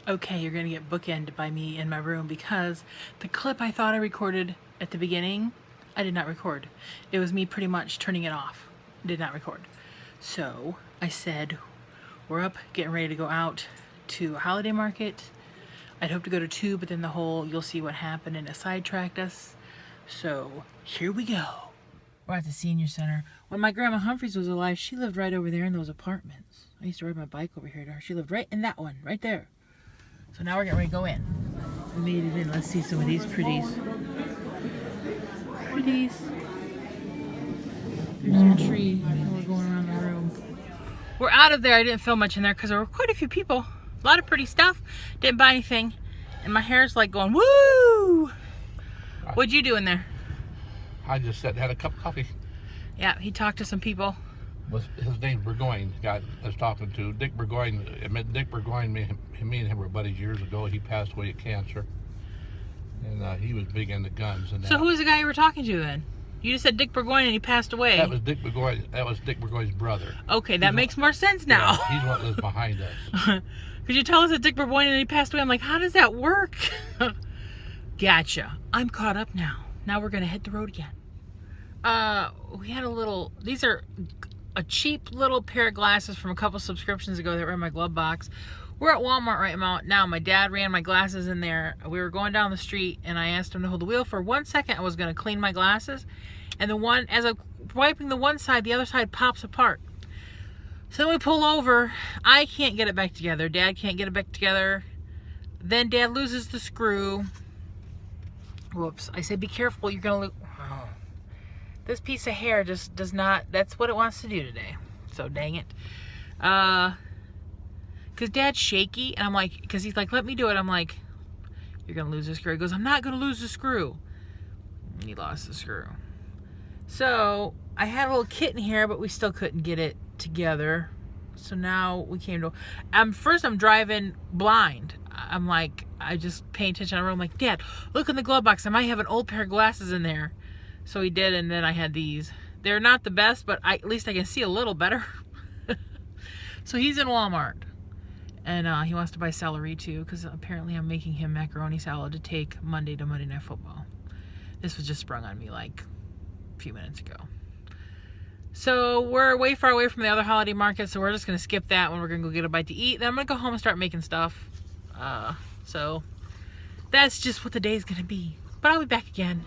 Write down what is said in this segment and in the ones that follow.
Okay, you're gonna get bookended by me in my room because the clip I thought I recorded at the beginning, I did not record. It was me pretty much turning it off. Did not record. So I said, we're up, getting ready to go out to a holiday market. I'd hope to go to two, but then the whole you'll see what happened and it sidetracked us. So here we go. We're at the senior center. When my grandma Humphreys was alive, she lived right over there in those apartments. I used to ride my bike over here to her. She lived right in that one, right there. So now we're getting ready to go in. We made it in. Let's see some of these pretties. Pretties. There's a tree. We're going around the room. We're out of there. I didn't film much in there because there were quite a few people. A lot of pretty stuff. Didn't buy anything. And my hair's like going, woo! What'd you do in there? I just had a cup of coffee. Yeah, he talked to some people. His name's Burgoyne. Guy I was talking to Dick Burgoyne. I met Dick Burgoyne. Me and him were buddies years ago. He passed away of cancer, and he was big into guns. And So who was the guy you were talking to then? You just said Dick Burgoyne and he passed away. That was Dick Burgoyne. That was Dick Burgoyne's brother. Okay, that makes more sense now. Yeah, he's what lives behind us. Could you tell us that Dick Burgoyne and he passed away? I'm like, how does that work? Gotcha. I'm caught up now. Now we're gonna hit the road again. We had a little. These are a cheap little pair of glasses from a couple subscriptions ago that were in my glove box. We're at Walmart right now. My dad ran my glasses in there. We were going down the street and I asked him to hold the wheel for 1 second. I was going to clean my glasses, and the one, as I'm wiping the one side, the other side pops apart. So we pull over. I can't get it back together. Dad can't get it back together. Then Dad loses the screw. Whoops. I said, be careful. You're going to lose. Oh. This piece of hair just does not, that's what it wants to do today. So dang it. Because Dad's shaky, and I'm like, because he's like, let me do it. I'm like, you're going to lose the screw. He goes, I'm not going to lose the screw. And he lost the screw. So I had a little kitten here, but we still couldn't get it together. So now we came to, first I'm driving blind. I'm like, I just pay attention on the road. I'm like, Dad, look in the glove box. I might have an old pair of glasses in there. So he did, and then I had these. They're not the best, but at least I can see a little better. So he's in Walmart. And he wants to buy celery too, because apparently I'm making him macaroni salad to take Monday to Monday Night Football. This was just sprung on me like a few minutes ago. So we're way far away from the other holiday market, so we're just going to skip that one. We're going to go get a bite to eat. Then I'm going to go home and start making stuff. So that's just what the day is going to be. But I'll be back again.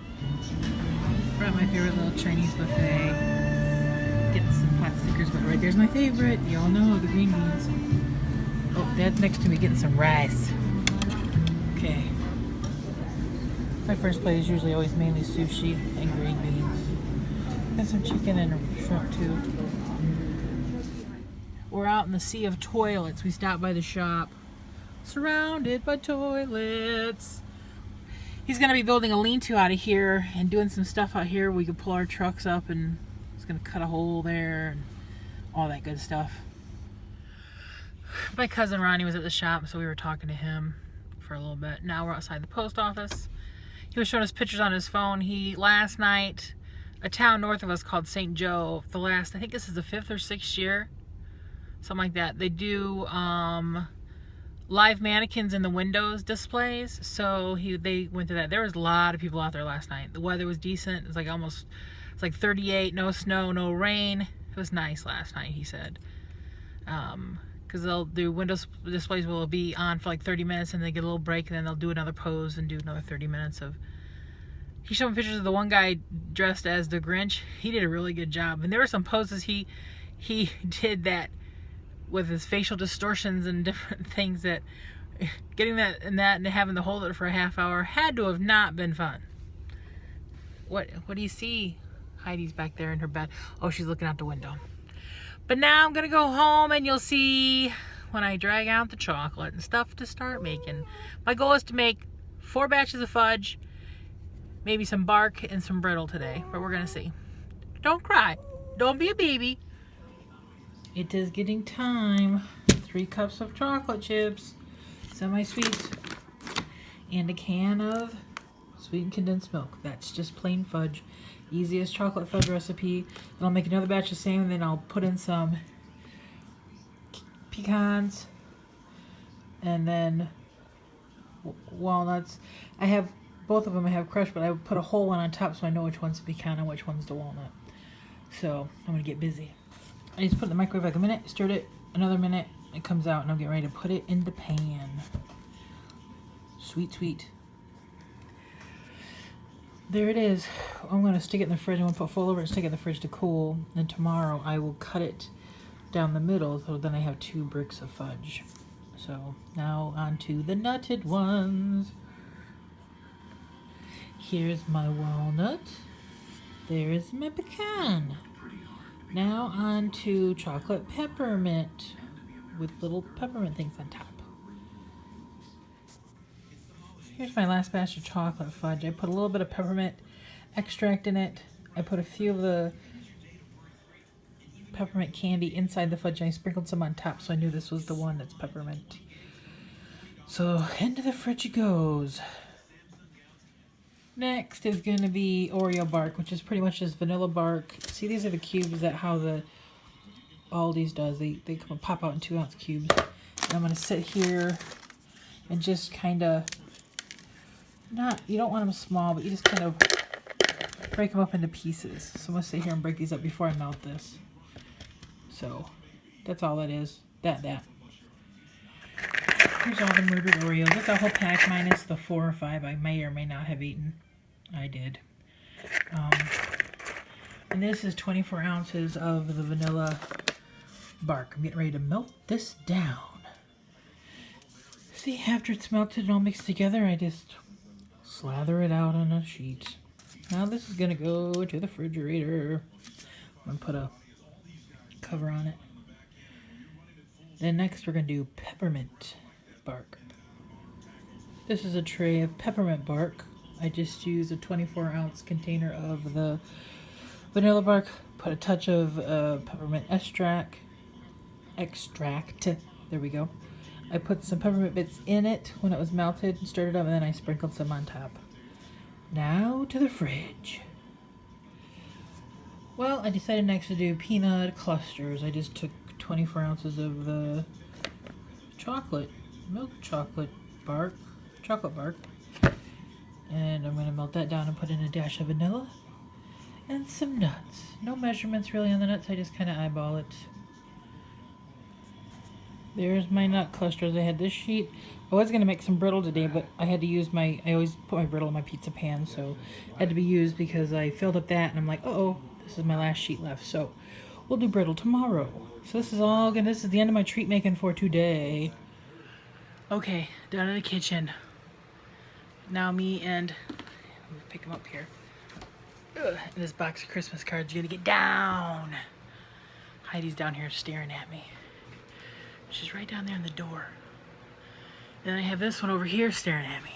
We're at my favorite little Chinese buffet. Getting some pot stickers, but right there's my favorite. You all know the green beans. Oh, Dad's next to me getting some rice. Okay. My first plate is usually always mainly sushi and green beans. Got some chicken and shrimp too. We're out in the sea of toilets. We stopped by the shop. Surrounded by toilets. He's going to be building a lean-to out of here and doing some stuff out here. We could pull our trucks up, and he's going to cut a hole there and all that good stuff. My cousin Ronnie was at the shop, so we were talking to him for a little bit. Now we're outside the post office. He was showing us pictures on his phone. Last night, a town north of us called St. Joe, I think this is the 5th or 6th year, something like that. They do live mannequins in the windows displays, so they went to that. There was a lot of people out there last night. The weather was decent. It's like 38, no snow, no rain. It was nice last night, he said. Because they'll do windows displays will be on for like 30 minutes and they get a little break, and then they'll do another pose and do another 30 minutes of. He showed me pictures of the one guy dressed as the Grinch. He did a really good job, and there were some poses he did that with his facial distortions and different things, that getting that and having to hold it for a half hour had to have not been fun. What do you see? Heidi's back there in her bed. Oh, she's looking out the window. But now I'm gonna go home, and you'll see when I drag out the chocolate and stuff to start making. My goal is to make 4 batches of fudge, maybe some bark and some brittle today, but we're gonna see. Don't cry. Don't be a baby. It is getting time. 3 cups of chocolate chips, semi-sweet, and a can of sweetened condensed milk. That's just plain fudge. Easiest chocolate fudge recipe. And I'll make another batch of the same, and then I'll put in some pecans, and then walnuts. I have both of them. I have crushed, but I put a whole one on top so I know which one's the pecan and which one's the walnut. So I'm gonna get busy. I just put it in the microwave like a minute, stirred it another minute, it comes out, and I'm getting ready to put it in the pan. Sweet, sweet. There it is. I'm gonna stick it in the fridge. I'm gonna put foil over it and stick it in the fridge to cool. And tomorrow I will cut it down the middle, so then I have 2 bricks of fudge. So now on to the nutted ones. Here's my walnut. There is my pecan. Now on to chocolate peppermint with little peppermint things on top. Here's my last batch of chocolate fudge. I put a little bit of peppermint extract in it. I put a few of the peppermint candy inside the fudge and I sprinkled some on top so I knew this was the one that's peppermint. So into the fridge it goes. Next is going to be Oreo bark, which is pretty much just vanilla bark. See, these are the cubes that how the Aldi's does. They come and pop out in 2-ounce cubes. And I'm going to sit here and just kind of, you don't want them small, but you just kind of break them up into pieces. So I'm going to sit here and break these up before I melt this. So that's all it is. That. Here's all the murdered Oreos. That's a whole pack minus the 4 or 5 I may or may not have eaten. I did. And this is 24 ounces of the vanilla bark. I'm getting ready to melt this down. See, after it's melted and all mixed together, I just slather it out on a sheet. Now this is going to go to the refrigerator. I'm going to put a cover on it. Then next we're going to do peppermint bark. This is a tray of peppermint bark. I just used a 24-ounce container of the vanilla bark, put a touch of peppermint extract. There we go. I put some peppermint bits in it when it was melted and stirred it up, and then I sprinkled some on top. Now to the fridge. Well, I decided next to do peanut clusters. I just took 24 ounces of the milk chocolate bark, and I'm going to melt that down and put in a dash of vanilla and some nuts. No measurements really on the nuts, I just kind of eyeball it. There's my nut clusters. I had this sheet. I was going to make some brittle today, but I had to use I always put my brittle in my pizza pan, so it had to be used because I filled up that and I'm like, uh-oh, this is my last sheet left. So we'll do brittle tomorrow. So this is the end of my treat making for today. Okay, down in the kitchen. Now me and, I'm going to pick them up here. And this box of Christmas cards are going to get down. Heidi's down here staring at me. She's right down there in the door. Then I have this one over here staring at me.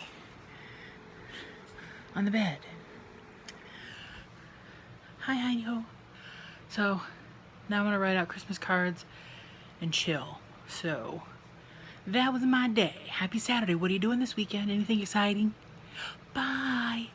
On the bed. Hi, Heidi-ho. So, now I'm going to write out Christmas cards and chill. So, that was my day. Happy Saturday. What are you doing this weekend? Anything exciting? Bye.